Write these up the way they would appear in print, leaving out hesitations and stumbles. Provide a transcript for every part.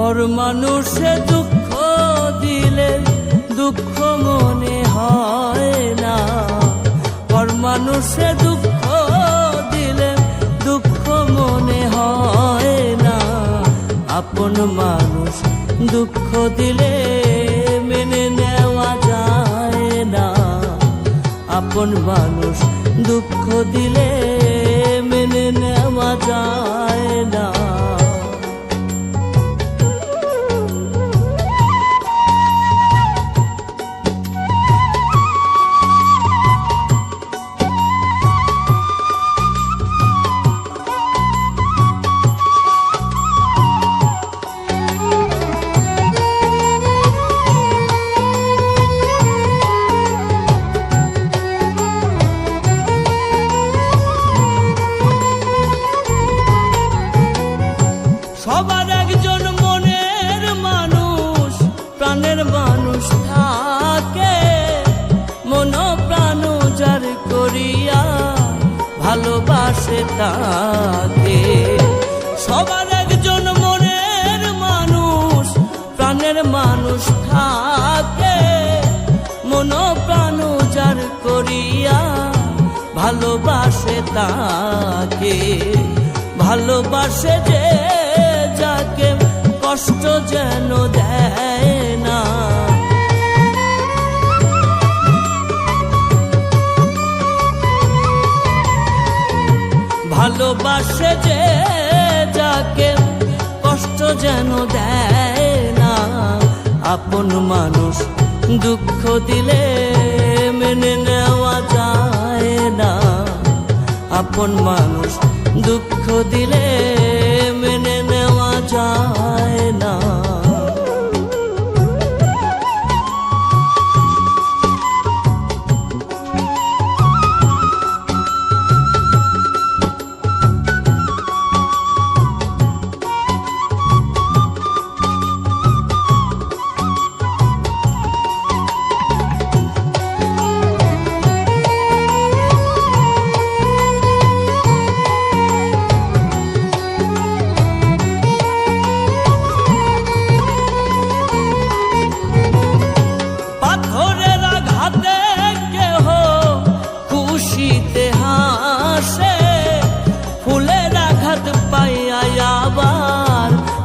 পর মানুষে দুঃখ দিলে দুঃখ মনে হয় না, পর মানুষে দুঃখ দিলে দুঃখ মনে হয় না। আপন মানুষ দুঃখ দিলে মেনে নেওয়া যায় না, আপন মানুষ দুঃখ দিলে মেনে নেওয়া যায় না। সবার একজন মনের মানুষ প্রাণের মানুষ থাকে, মন প্রাণ যার করিয়া ভালোবাসে তাকে। সবার একজন মনের মানুষ প্রাণের মানুষ থাকে, মন প্রাণ যার করিয়া ভালোবাসে তাকে। ভালোবাসে যে যাকে কষ্ট যেন দেয় না, ভালোবাসে যে যাকে কষ্ট যেন দেয় না। আপন মানুষ দুঃখ দিলে মেনে নেওয়া যায় না, আপন মানুষ দুঃখ দিলে মেনে নেওয়া যায় না।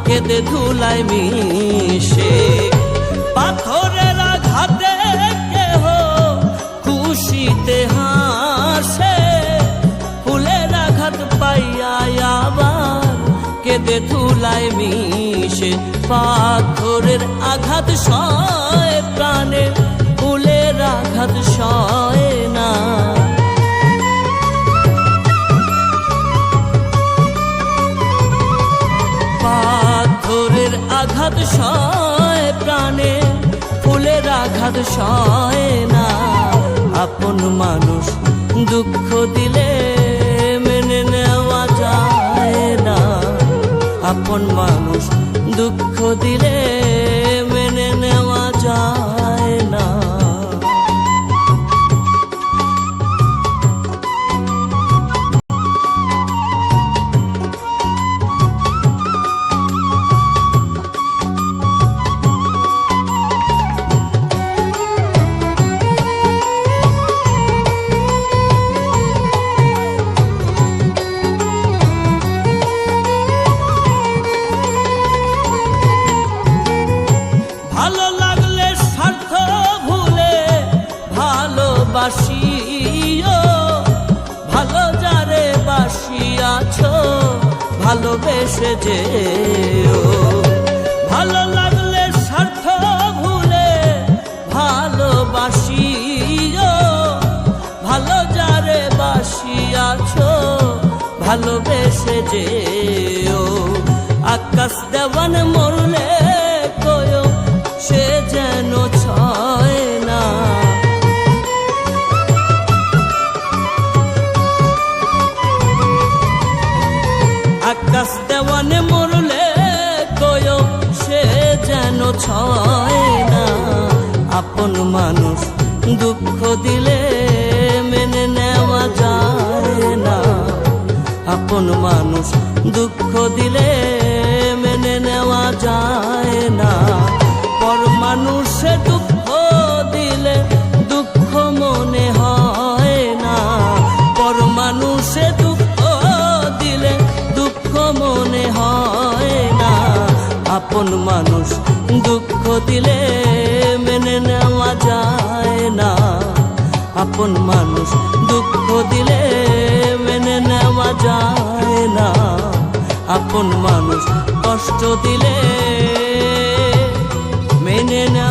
কেঁদে ধুলায় মিশে পাথরের আঘাতে কেহ খুশিতে হাসে, ফুলের আঘাত পাইয়া আবার কেঁদে ধুলায় মিশে। পাথরের আঘাত সয় প্রাণে, ফুলের আঘাত সয় না। পাথরের আঘাত সয় প্রাণে, ফুলের আঘাত সয় না। আপন মানুষ দুঃখ দিলে মেনে নেওয়া যায় না, আপন মানুষ দুঃখ দিলে মেনে নেওয়া যায় না। ভালো লাগলে স্বার্থ ভুলে ভালোবাসিও, ভালো যারে বাসিয়াছ ভালোবেসে যেও। ভালো লাগলে স্বার্থ ভুলে ভালোবাসিও, ভালো যারে বাসিয়াছ ভালোবেসে যেও। আকাশ দেওয়ান মরলে কয়ো সে যেন ছয় না, আকাশ দেওয়ানে মরলে কয়ো সে যেন ছয় না। আপন মানুষ দুঃখ দিলে মেনে নেওয়া যায় না, আপন মানুষ দুঃখ দিলে মেনে নেওয়া যায় মনে হয় না। আপন মানুষ দুঃখ দিলে মেনে নেওয়া যায় না। আপন মানুষ দুঃখ দিলে মেনে নেওয়া যায় না। আপন মানুষ কষ্ট দিলে মেনে নেওয়া